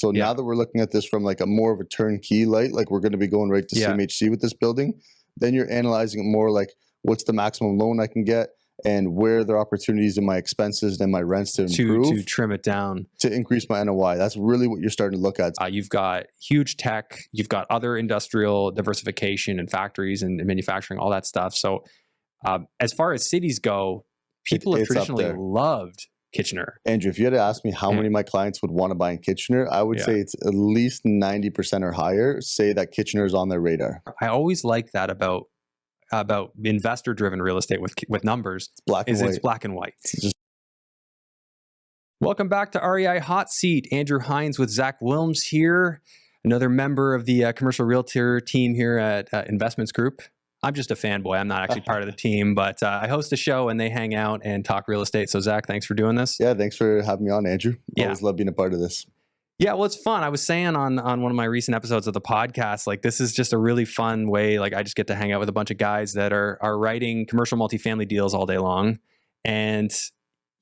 So now that we're looking at this from like a more of a turnkey light, like we're going to be going right to CMHC with this building, then you're analyzing it more like what's the maximum loan I can get and where are there opportunities in my expenses and my rents to improve, to trim it down, to increase my NOI. That's really what you're starting to look at. You've got huge tech, you've got other industrial diversification and factories and manufacturing, all that stuff. So as far as cities go, people have traditionally loved Kitchener. Andrew, if you had to ask me how many of my clients would want to buy in Kitchener, I would say it's at least 90% or higher say that Kitchener is on their radar. I always like that about investor-driven real estate with numbers. It's black and white. It's black and white. Welcome back to REI Hot Seat. Andrew Hines with Zac Willms here, another member of the commercial realtor team here at Investments Group. I'm just a fanboy. I'm not actually part of the team, but I host a show and they hang out and talk real estate. So Zac, thanks for doing this. Yeah, thanks for having me on, Andrew. Always love being a part of this. Yeah, well, it's fun. I was saying on one of my recent episodes of the podcast, like this is just a really fun way. Like I just get to hang out with a bunch of guys that are writing commercial multifamily deals all day long. And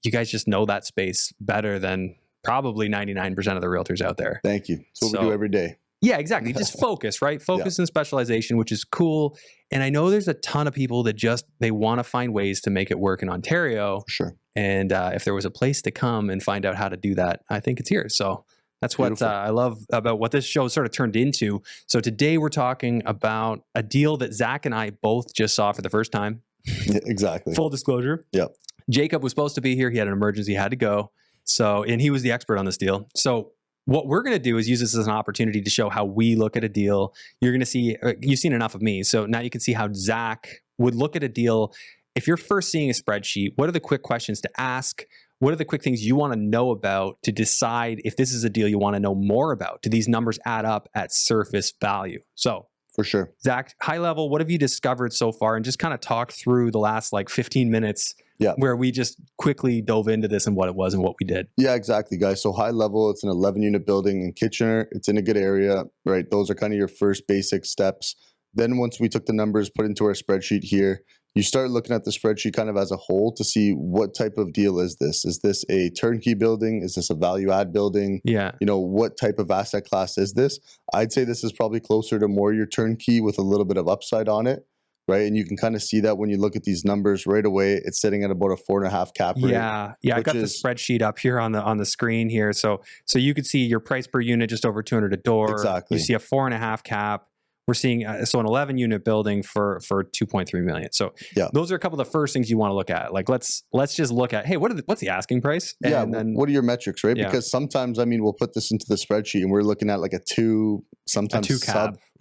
you guys just know that space better than probably 99% of the realtors out there. Thank you. That's what we do every day. Yeah, exactly. Just focus, right? Focus and specialization, which is cool. And I know there's a ton of people that they want to find ways to make it work in Ontario. Sure. And if there was a place to come and find out how to do that, I think it's here. So that's what I love about what this show sort of turned into. So today we're talking about a deal that Zac and I both just saw for the first time. Yeah, exactly. Full disclosure. Yep. Jacob was supposed to be here. He had an emergency, had to go. So, and he was the expert on this deal. So what we're going to do is use this as an opportunity to show how we look at a deal. You're going to see, you've seen enough of me. So now you can see how Zac would look at a deal. If you're first seeing a spreadsheet, what are the quick questions to ask? What are the quick things you want to know about to decide if this is a deal you want to know more about? Do these numbers add up at surface value? So for sure. Zac, high level, what have you discovered so far? And just kind of talk through the last like 15 minutes where we just quickly dove into this and what it was and what we did. Yeah, exactly, guys. So high level, it's an 11-unit building in Kitchener. It's in a good area, right? Those are kind of your first basic steps. Then once we took the numbers, put into our spreadsheet here, you start looking at the spreadsheet kind of as a whole to see what type of deal is this? Is this a turnkey building? Is this a value add building? Yeah. You know, what type of asset class is this? I'd say this is probably closer to more your turnkey with a little bit of upside on it. Right. And you can kind of see that when you look at these numbers right away, it's sitting at about a 4.5 cap rate. Yeah. Yeah. I got the spreadsheet up here on the screen here. So you could see your price per unit just over 200 a door. Exactly. You see a 4.5 cap. We're seeing an 11-unit building for 2.3 million. So those are a couple of the first things you want to look at. Like let's just look at, hey, what's the asking price? And then what are your metrics, right? Because sometimes, I mean, we'll put this into the spreadsheet and we're looking at like a 2, sometimes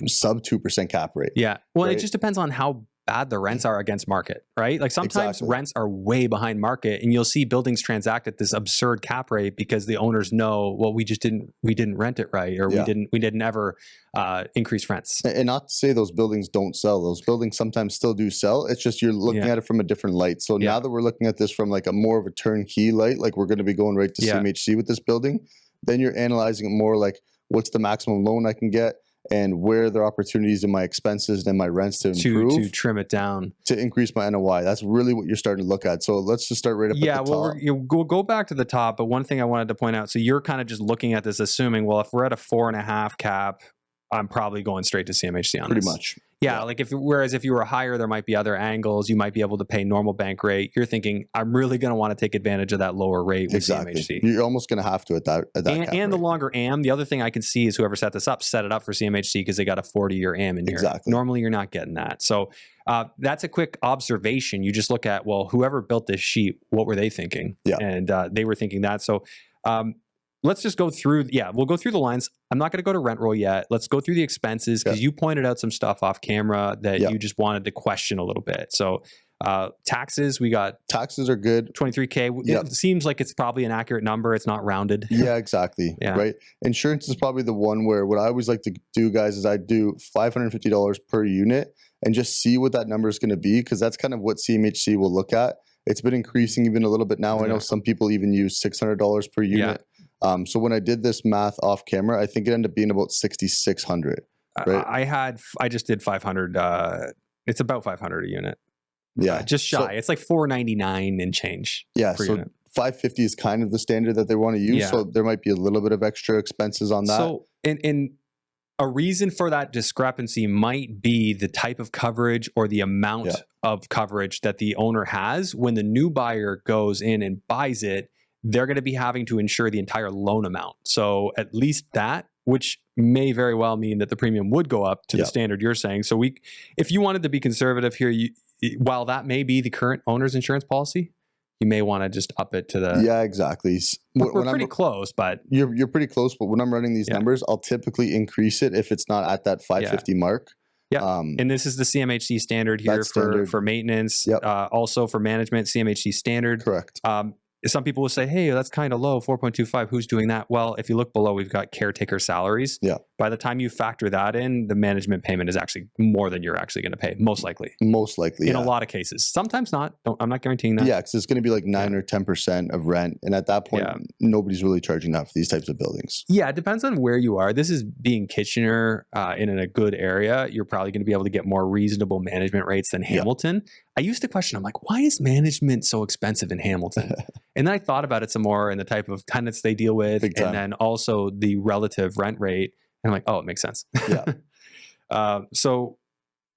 sub 2% cap rate. Yeah. Well, it just depends on how bad the rents are against market, right? Like sometimes rents are way behind market and you'll see buildings transact at this absurd cap rate because the owners know, well, we didn't rent it right, or we didn't ever increase rents. And not to say those buildings don't sell. Those buildings sometimes still do sell. It's just you're looking at it from a different light. So now that we're looking at this from like a more of a turnkey light, like we're going to be going right to CMHC with this building, then you're analyzing it more like what's the maximum loan I can get and where are there opportunities in my expenses and my rents to improve, to trim it down, to increase my NOI. That's really what you're starting to look at. So let's just start right up at the top. We'll go back to the top. But one thing I wanted to point out, so you're kind of just looking at this assuming, well, if we're at a 4.5 cap, I'm probably going straight to CMHC on pretty this. much. Yeah, like whereas if you were higher, there might be other angles. You might be able to pay normal bank rate. You're thinking, I'm really going to want to take advantage of that lower rate with CMHC. You're almost going to have to at that and the longer AM. The other thing I can see is whoever set this up set it up for CMHC because they got a 40-year AM in here. Exactly. Normally, you're not getting that. So that's a quick observation. You just look at, well, whoever built this sheet, what were they thinking? Yeah. And they were thinking that. So let's just go through. Yeah, we'll go through the lines. I'm not going to go to rent roll yet. Let's go through the expenses because you pointed out some stuff off camera that you just wanted to question a little bit. So taxes, taxes are good. 23K. It seems like it's probably an accurate number. It's not rounded. Yeah, exactly. Right. Insurance is probably the one where what I always like to do, guys, is I do $550 per unit and just see what that number is going to be because that's kind of what CMHC will look at. It's been increasing even a little bit now. I know some people even use $600 per unit. So when I did this math off camera, I think it ended up being about 6,600. Right? I just did 500. It's about 500 a unit. Yeah, just shy. It's like $499 and change. Yeah, per so unit. 550 is kind of the standard that they want to use. Yeah. So there might be a little bit of extra expenses on that. So, in a reason for that discrepancy might be the type of coverage or the amount of coverage that the owner has. When the new buyer goes in and buys it, they're going to be having to insure the entire loan amount. So at least that, which may very well mean that the premium would go up to the standard you're saying. So if you wanted to be conservative here, while that may be the current owner's insurance policy, you may want to just up it to the... Yeah, exactly. We're pretty close, but... You're pretty close, but when I'm running these numbers, I'll typically increase it if it's not at that 550 mark. Yeah, and this is the CMHC standard here for maintenance. Also for management, CMHC standard. Correct. Some people will say, hey, that's kind of low, 4.25. Who's doing that? Well, if you look below, we've got caretaker salaries. Yeah. By the time you factor that in, the management payment is actually more than you're actually going to pay, most likely. Most likely, in a lot of cases. Sometimes not. I'm not guaranteeing that. Yeah, because it's going to be like 9 or 10% of rent. And at that point, nobody's really charging that for these types of buildings. Yeah, it depends on where you are. This is being Kitchener in a good area. You're probably going to be able to get more reasonable management rates than Hamilton. I used to question, I'm like, why is management so expensive in Hamilton? And then I thought about it some more and the type of tenants they deal with, and then also the relative rent rate. And I'm like, oh, it makes sense. Yeah. So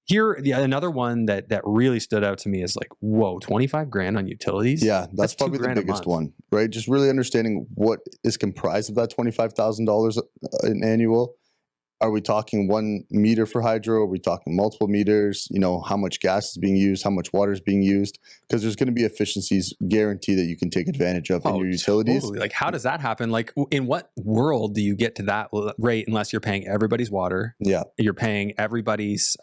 here, another one that really stood out to me is like, whoa, 25 grand on utilities? Yeah, that's probably the biggest one, right? Just really understanding what is comprised of that $25,000 in annual. Are we talking 1 meter for hydro? Are we talking multiple meters? You know, how much gas is being used? How much water is being used? Because there's going to be efficiencies guarantee that you can take advantage of in your utilities. Totally. Like, how does that happen? Like, in what world do you get to that rate unless you're paying everybody's water? Yeah. You're paying everybody's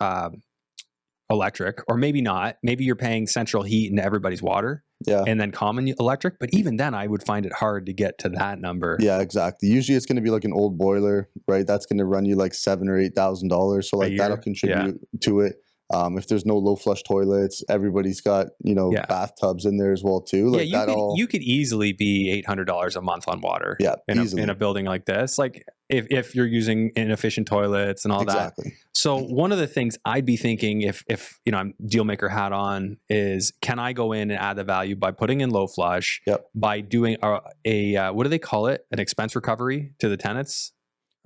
electric, or maybe not. Maybe you're paying central heat into everybody's water. Yeah. And then common electric. But even then, I would find it hard to get to that number. Yeah, exactly. Usually it's going to be like an old boiler, right? That's going to run you like $7,000 or $8,000. So like that'll contribute to it. If there's no low flush toilets, everybody's got, you know, bathtubs in there as well too. Like you could easily be $800 a month on water. Yeah, in a building like this. Like if you're using inefficient toilets and all that. So one of the things I'd be thinking if you know, I'm deal maker hat on is, can I go in and add the value by putting in low flush, by doing a what do they call it? An expense recovery to the tenants?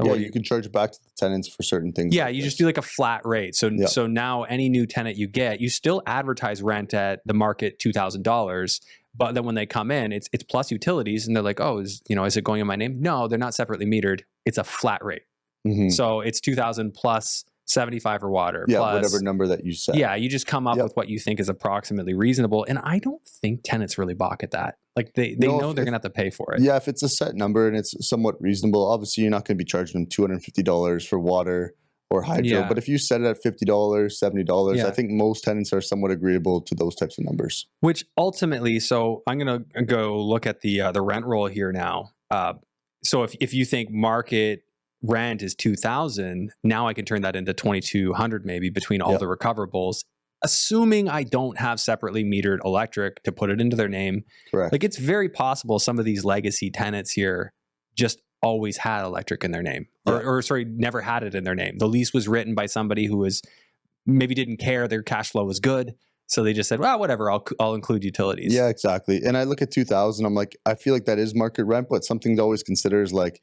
Yeah, you can charge back to the tenants for certain things. Yeah, you just do like a flat rate. So now any new tenant you get, you still advertise rent at the market $2,000, but then when they come in, it's plus utilities, and they're like, oh, is it going in my name? No, they're not separately metered. It's a flat rate. So it's $2,000 plus 75 for water. Yeah, plus, whatever number that you set. Yeah, you just come up with what you think is approximately reasonable. And I don't think tenants really balk at that. Like they know they're going to have to pay for it. Yeah, if it's a set number and it's somewhat reasonable, obviously you're not going to be charging them $250 for water or hydro. Yeah. But if you set it at $50, $70, I think most tenants are somewhat agreeable to those types of numbers. Which ultimately, so I'm going to go look at the rent roll here now. So if you think market rent is $2,000, now I can turn that into $2,200 maybe between all the recoverables, assuming I don't have separately metered electric to put it into their name. Correct. Like, it's very possible some of these legacy tenants here just always had electric in their name, or sorry, never had it in their name. The lease was written by somebody who was maybe didn't care, their cash flow was good, so they just said, well, whatever, I'll include utilities. Yeah, exactly. And I look at 2,000, I'm like, I feel like that is market rent, but something to always consider is like,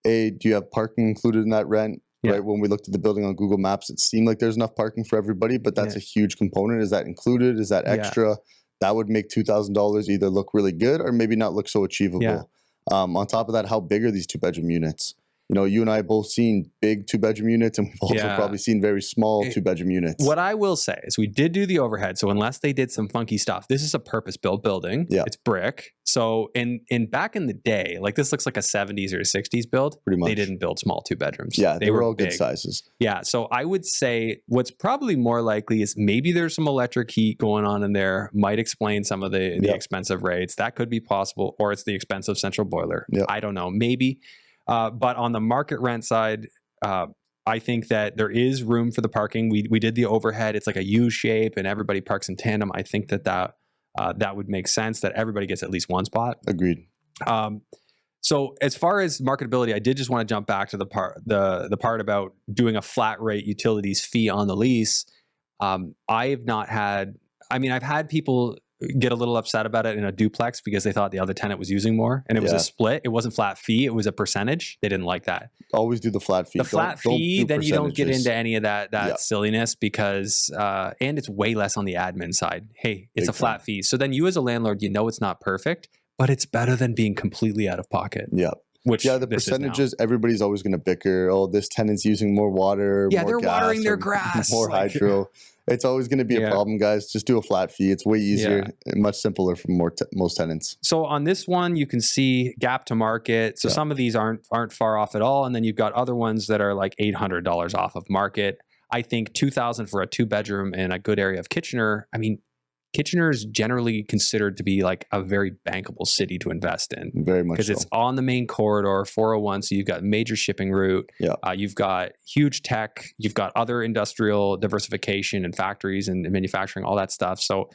do you have parking included in that rent? Right. When we looked at the building on Google Maps, it seemed like there's enough parking for everybody, but that's a huge component. Is that included? Is that extra? That would make $2,000 either look really good or maybe not look so achievable. On top of that, how big are these 2-bedroom units? You know, you and I have both seen big 2-bedroom units, and we've also probably seen very small 2-bedroom units. What I will say is we did do the overhead. So unless they did some funky stuff, this is a purpose-built building. Yeah. It's brick. So in back in the day, like this looks like a 70s or a 60s build. Pretty much. They didn't build small 2-bedrooms. Yeah, they were all big. Good sizes. Yeah. So I would say what's probably more likely is maybe there's some electric heat going on in there, might explain some of the expensive rates. That could be possible, or it's the expensive central boiler. Yep. I don't know. Maybe. But on the market rent side, I think that there is room for the parking. We did the overhead. It's like a U shape and everybody parks in tandem. I think that would make sense, that everybody gets at least one spot. Agreed. So as far as marketability, I did just want to jump back to the part about doing a flat rate utilities fee on the lease. I've had people get a little upset about it in a duplex because they thought the other tenant was using more, and it was a split. It wasn't flat fee; it was a percentage. They didn't like that. Always do the flat fee. The flat fee, don't then you don't get into any of that Yeah. silliness because, and it's way less on the admin side. Hey, it's Big a flat fee. So then you as a landlord, you know it's not perfect, but it's better than being completely out of pocket. Yeah. Which the this is now. percentages, everybody's always going to bicker. Oh, this tenant's using more water. Yeah, more they're gas, watering their or grass. more like- hydro. It's always going to be a problem, guys. Just do a flat fee. It's way easier and much simpler for most tenants. So on this one, you can see gap to market. So some of these aren't far off at all, and then you've got other ones that are like $800 off of market. I think $2,000 for a 2-bedroom in a good area of Kitchener. I mean, Kitchener is generally considered to be like a very bankable city to invest in. Very much because it's on the main corridor, 401. So you've got major shipping route. Yeah. You've got huge tech. You've got other industrial diversification and factories and manufacturing, all that stuff. So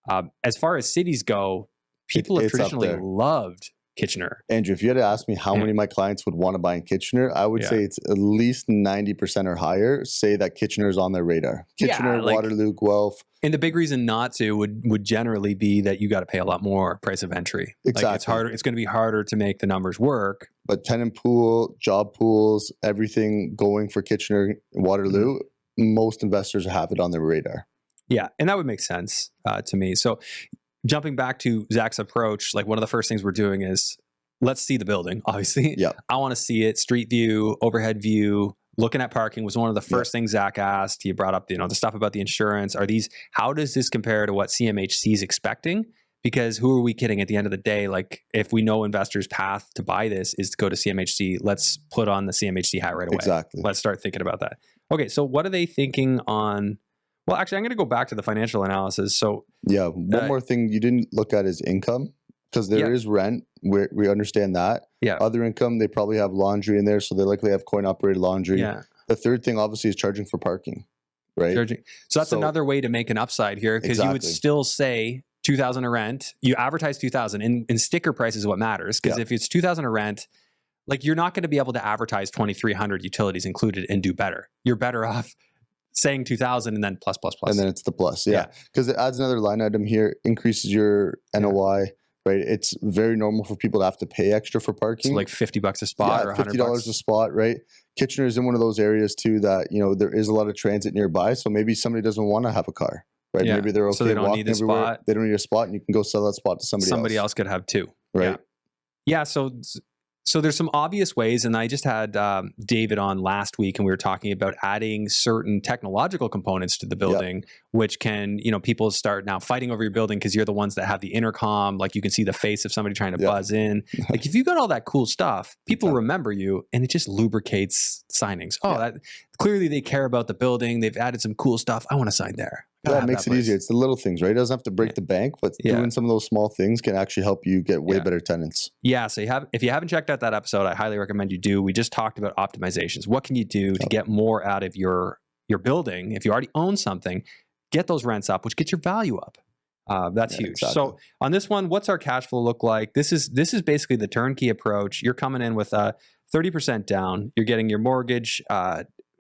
as far as cities go, people have traditionally loved Kitchener. Andrew, if you had to ask me how many of my clients would want to buy in Kitchener, I would say it's at least 90% or higher say that Kitchener is on their radar. Kitchener, Waterloo, Guelph. And the big reason not to would generally be that you got to pay a lot more price of entry. Exactly. Like it's harder. It's going to be harder to make the numbers work. But tenant pool, job pools, everything going for Kitchener, Waterloo, most investors have it on their radar. Yeah, and that would make sense to me. So jumping back to Zach's approach, like one of the first things we're doing is let's see the building, obviously. Yeah. I want to see it, street view, overhead view. Looking at parking was one of the first things Zach asked. He brought up, the stuff about the insurance. How does this compare to what CMHC is expecting? Because who are we kidding at the end of the day? Like if we know investors' path to buy this is to go to CMHC, let's put on the CMHC hat right away. Exactly. Let's start thinking about that. Okay. So what are they thinking on, well, actually I'm going to go back to the financial analysis. So one more thing you didn't look at is income. Because there is rent, we understand that. Yeah. Other income, they probably have laundry in there, so they likely have coin-operated laundry. Yeah. The third thing, obviously, is charging for parking, right? So that's another way to make an upside here, because you would still say $2,000 a rent. You advertise $2,000, and sticker price is what matters. Because if it's $2,000 a rent, like you're not going to be able to advertise 2,300 utilities included and do better. You're better off saying 2,000 and then plus. And then it's the plus, because it adds another line item here, increases your NOI. Right, it's very normal for people to have to pay extra for parking. So like $50 a spot or $50 a spot, right? Kitchener is in one of those areas too that there is a lot of transit nearby, so maybe somebody doesn't want to have a car, right? Yeah. Maybe they're okay so they don't walking need a everywhere. spot. They don't need a spot, and you can go sell that spot to somebody else. Somebody else could have two, right? Yeah. So there's some obvious ways, and I just had David on last week, and we were talking about adding certain technological components to the building, which can, people start now fighting over your building because you're the ones that have the intercom. Like you can see the face of somebody trying to buzz in. Like if you got all that cool stuff, people remember you, and it just lubricates signings. Clearly they care about the building. They've added some cool stuff. I want to sign there. Yeah, it makes it easier. It's the little things, right? It doesn't have to break the bank, but doing some of those small things can actually help you get way better tenants. Yeah. So if you haven't checked out that episode, I highly recommend you do. We just talked about optimizations. What can you do to get more out of your building? If you already own something, get those rents up, which gets your value up. That's huge. Exactly. So on this one, what's our cash flow look like? This is basically the turnkey approach. You're coming in with 30% down. You're getting your mortgage.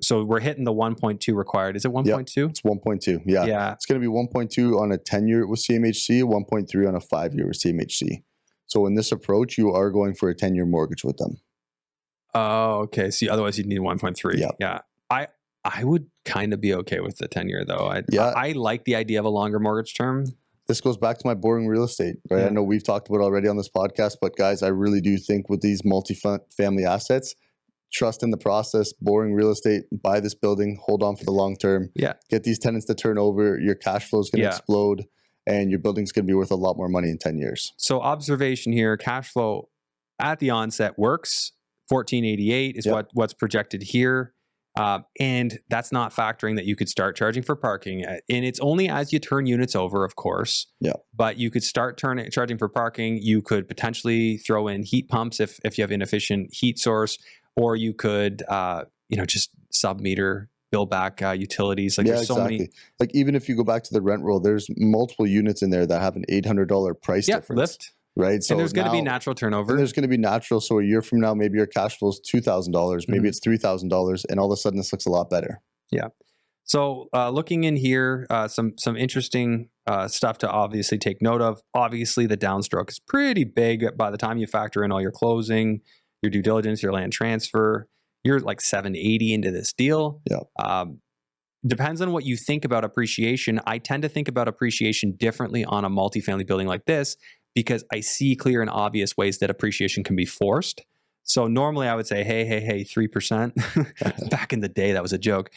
So we're hitting the 1.2 required. Is it 1.2? Yep, it's 1.2. Yeah. It's going to be 1.2 on a 10-year with CMHC, 1.3 on a 5-year with CMHC. So in this approach, you are going for a 10-year mortgage with them. Oh, okay. See, otherwise you'd need 1.3. Yep. Yeah. I would kind of be okay with the 10-year though. I like the idea of a longer mortgage term. This goes back to my boring real estate, right? Yeah. I know we've talked about it already on this podcast, but guys, I really do think with these multi-family assets, trust in the process, boring real estate, buy this building, hold on for the long term. Yeah. Get these tenants to turn over, your cash flow is going to explode, and your building's going to be worth a lot more money in 10 years. So observation here, cash flow at the onset works. 1488 is what's projected here. And that's not factoring that you could start charging for parking. And it's only as you turn units over, of course. Yeah. But you could start charging for parking. You could potentially throw in heat pumps if you have inefficient heat source. Or you could, just sub-meter, bill back utilities. Like there's so many. Like even if you go back to the rent roll, there's multiple units in there that have an $800 price difference. Lift. Right. So and there's going to be natural turnover. And there's going to be natural. So a year from now, maybe your cash flow is $2,000, maybe it's $3,000, and all of a sudden this looks a lot better. Yeah. So looking in here, some interesting stuff to obviously take note of. Obviously, the downstroke is pretty big by the time you factor in all your closing, your due diligence, your land transfer. You're like 780 into this deal. Yeah. Depends on what you think about appreciation. I tend to think about appreciation differently on a multifamily building like this because I see clear and obvious ways that appreciation can be forced. So normally I would say, hey, 3%. Back in the day, that was a joke.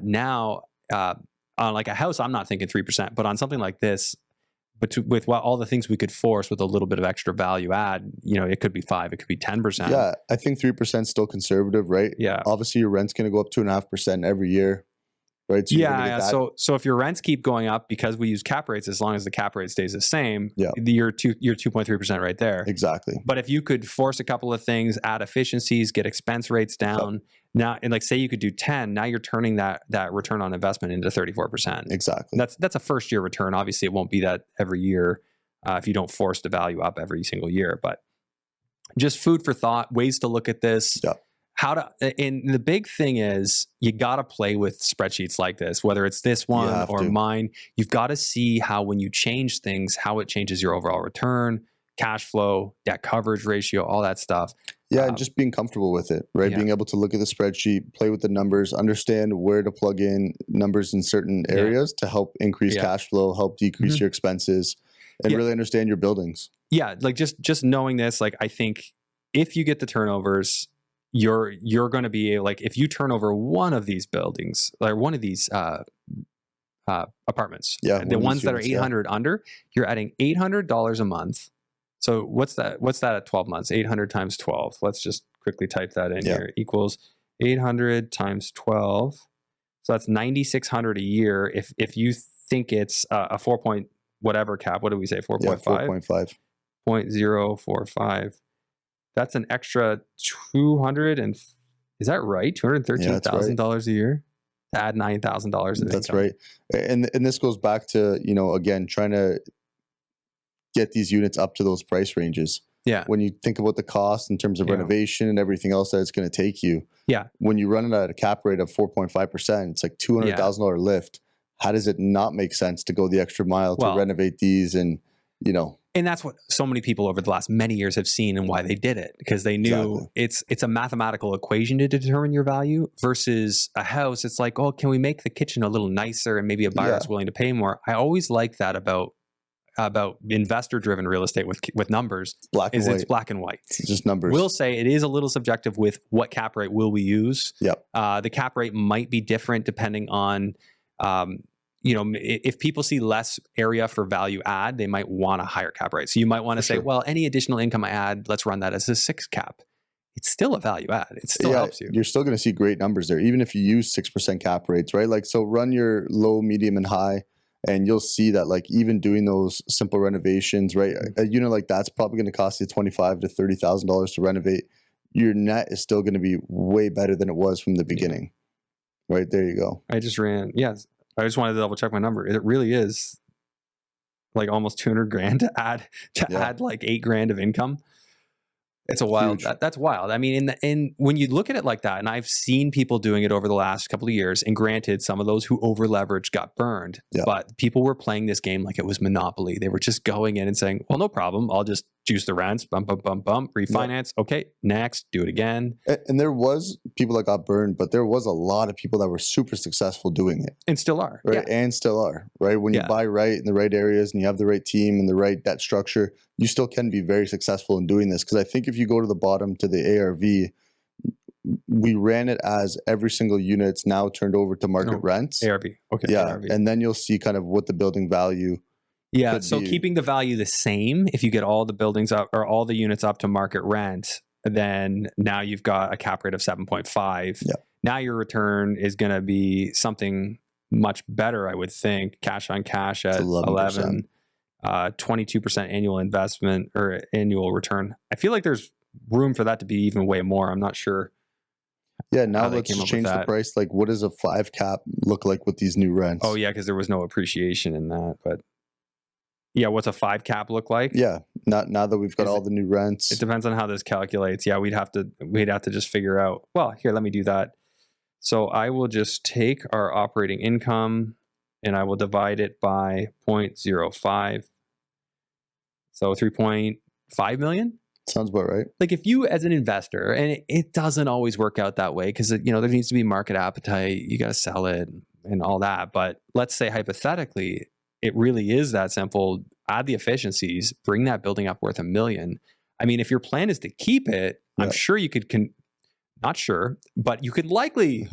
Now, on like a house, I'm not thinking 3%, but on something like this, with all the things we could force with a little bit of extra value add, it could be 5, it could be 10%. Yeah, I think 3% is still conservative, right? Yeah. Obviously, your rent's going to go up 2.5% every year, right? So yeah. So if your rents keep going up because we use cap rates, as long as the cap rate stays the same, you're 2.3% right there. Exactly. But if you could force a couple of things, add efficiencies, get expense rates down, now, and like say you could do 10, now you're turning that return on investment into 34%. Exactly. That's a first year return. Obviously, it won't be that every year if you don't force the value up every single year. But just food for thought, ways to look at this. Yeah. And the big thing is you got to play with spreadsheets like this, whether it's this one or mine. You've got to see how when you change things, how it changes your overall return, cash flow, debt coverage ratio, all that stuff. Yeah, and just being comfortable with it, right? Yeah. Being able to look at the spreadsheet, play with the numbers, understand where to plug in numbers in certain areas to help increase cash flow, help decrease your expenses, and really understand your buildings. Yeah, like just knowing this, like I think if you get the turnovers, you're going to be like, if you turn over one of these buildings, like one of these apartments, the ones that are 800 under, you're adding $800 a month. So what's that at 12 months? 800 times 12. Let's just quickly type that in here. Equals 800 times 12. So that's 9,600 a year. If you think it's a 4 point whatever cap, what did we say? 4.5? 4.5. 0.045. That's an extra is that right? $213,000 a year to add $9,000. That's right. And this goes back to, again, trying to get these units up to those price ranges. Yeah. When you think about the cost in terms of renovation and everything else that it's going to take you. Yeah. When you run it at a cap rate of 4.5%, it's like $200,000 lift. How does it not make sense to go the extra mile to renovate these and, And that's what so many people over the last many years have seen and why they did it, because they knew it's a mathematical equation to determine your value versus a house. It's like, oh, can we make the kitchen a little nicer and maybe a buyer is willing to pay more? I always like that about investor-driven real estate with numbers. It's black and white. It's just numbers. We'll say it is a little subjective with what cap rate will we use. Yep. The cap rate might be different depending on if people see less area for value add, they might want a higher cap rate. So you might want to say, well, any additional income I add, let's run that as a 6 cap. It's still a value add. It still helps you. You're still going to see great numbers there, even if you use 6% cap rates, right? Like, so run your low, medium, and high, and you'll see that, like, even doing those simple renovations, right? A unit like that's probably going to cost you $25,000 to $30,000 to renovate. Your net is still going to be way better than it was from the beginning. Right there, you go. I just wanted to double check my number. It really is like almost $200,000 to add like $8,000 of income. It's a wild. That's wild. I mean, and when you look at it like that, and I've seen people doing it over the last couple of years, and granted, some of those who over leveraged got burned, but people were playing this game like it was Monopoly. They were just going in and saying, well, no problem. I'll just juice the rents, bump, refinance. Okay, next, do it again. And there was people that got burned, but there was a lot of people that were super successful doing it. And still are. Right. Yeah. And still are. Right. When you buy right in the right areas and you have the right team and the right debt structure, you still can be very successful in doing this. Because I think if you go to the bottom to the ARV, we ran it as every single unit's now turned over to market rents. ARV. Okay. Yeah. ARV. And then you'll see kind of what the building value. Yeah. So keeping the value the same, if you get all the buildings up or all the units up to market rent, then now you've got a cap rate of 7.5. Yeah. Now your return is going to be something much better, I would think. Cash on cash at 11, 22% annual investment or annual return. I feel like there's room for that to be even way more. I'm not sure. Yeah, now let's change the price. Like, what does a 5 cap look like with these new rents? Oh, yeah, because there was no appreciation in that. But yeah, what's a 5 cap look like? Yeah, now that we've got all the new rents. It depends on how this calculates. Yeah, we'd have to just figure out. Well, here, let me do that. So I will just take our operating income and I will divide it by 0.05. So 3.5 million. Sounds about right. Like if you as an investor, and it doesn't always work out that way because, you know, there needs to be market appetite. You got to sell it and all that. But let's say hypothetically, it really is that simple. Add the efficiencies, bring that building up worth $1 million. I mean, if your plan is to keep it, I'm sure you could, not sure, but you could likely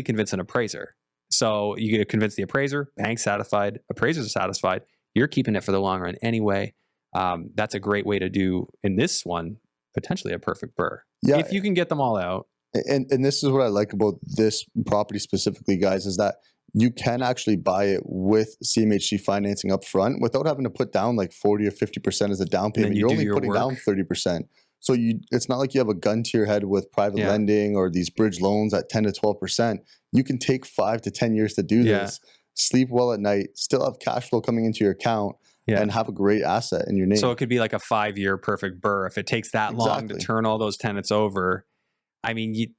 convince an appraiser. So you could convince the appraiser, bank satisfied, appraisers are satisfied. You're keeping it for the long run anyway. That's a great way to do, in this one, potentially a perfect BRRRR. Yeah. If you can get them all out. And this is what I like about this property specifically, guys, is that you can actually buy it with CMHC financing up front without having to put down like 40 or 50% as a down payment. You're only putting down 30%. So it's not like you have a gun to your head with private lending or these bridge loans at 10 to 12%. You can take 5 to 10 years to do this, sleep well at night, still have cash flow coming into your account, and have a great asset in your name. So it could be like a 5-year perfect BRRRR. If it takes that long to turn all those tenants over, I mean,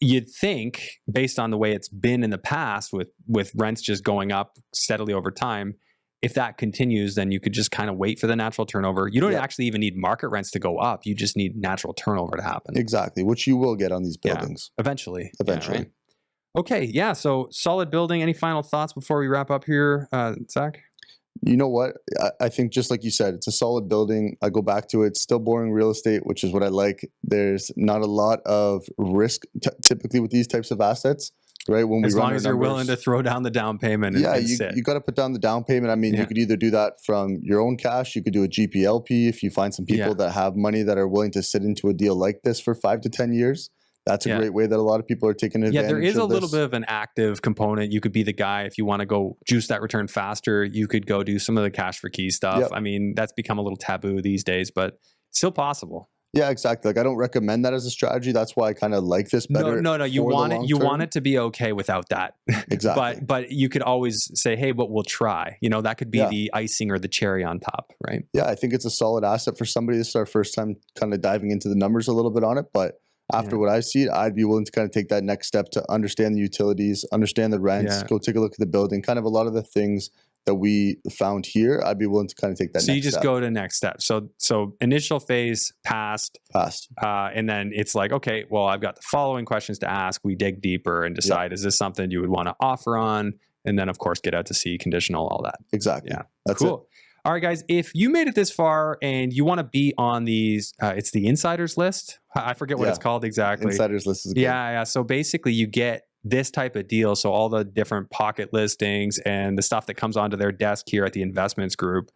you'd think, based on the way it's been in the past with rents just going up steadily over time, if that continues, then you could just kind of wait for the natural turnover. You don't actually even need market rents to go up. You just need natural turnover to happen. Exactly, which you will get on these buildings. Eventually. Eventually. Yeah, right? Okay, yeah, so solid building. Any final thoughts before we wrap up here, Zach? You know what? I think just like you said, it's a solid building. I go back to it. It's still boring real estate, which is what I like. There's not a lot of risk typically with these types of assets, right? When as long as you're willing to throw down the down payment and sit. You got to put down the down payment. I mean, you could either do that from your own cash. You could do a GPLP if you find some people that have money that are willing to sit into a deal like this for 5 to 10 years. That's a great way that a lot of people are taking advantage of this. Yeah, there is a little bit of an active component. You could be the guy if you want to go juice that return faster. You could go do some of the cash for key stuff. Yep. I mean, that's become a little taboo these days, but still possible. Yeah, exactly. Like I don't recommend that as a strategy. That's why I kind of like this better. No. You want it. You want it to be okay without that. Exactly. but you could always say, hey, but we'll try. You know, that could be the icing or the cherry on top, right? Yeah, I think it's a solid asset for somebody. This is our first time kind of diving into the numbers a little bit on it, but after what I see, I'd be willing to kind of take that next step to understand the utilities, understand the rents, go take a look at the building, kind of a lot of the things that we found here. I'd be willing to kind of take that next step. So you just go to next step. So initial phase passed. And then it's like, okay, well, I've got the following questions to ask. We dig deeper and decide, is this something you would want to offer on? And then, of course, get out to sea, conditional, all that. Exactly. Yeah. That's cool. it. All right, guys, if you made it this far and you want to be on these, it's the insiders list. I forget what it's called exactly. Insiders list is good. Yeah. So basically you get this type of deal. So all the different pocket listings and the stuff that comes onto their desk here at the investments group,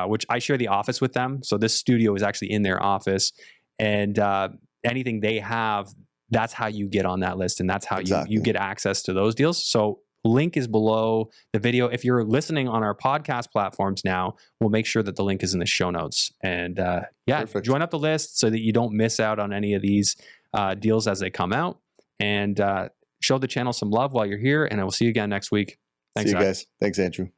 which I share the office with them. So this studio is actually in their office, and anything they have, that's how you get on that list. And that's how you get access to those deals. So link is below the video. If you're listening on our podcast platforms now, we'll make sure that the link is in the show notes. And join up the list so that you don't miss out on any of these deals as they come out. And show the channel some love while you're here. And I will see you again next week. Thanks, see you guys. Thanks, Andrew.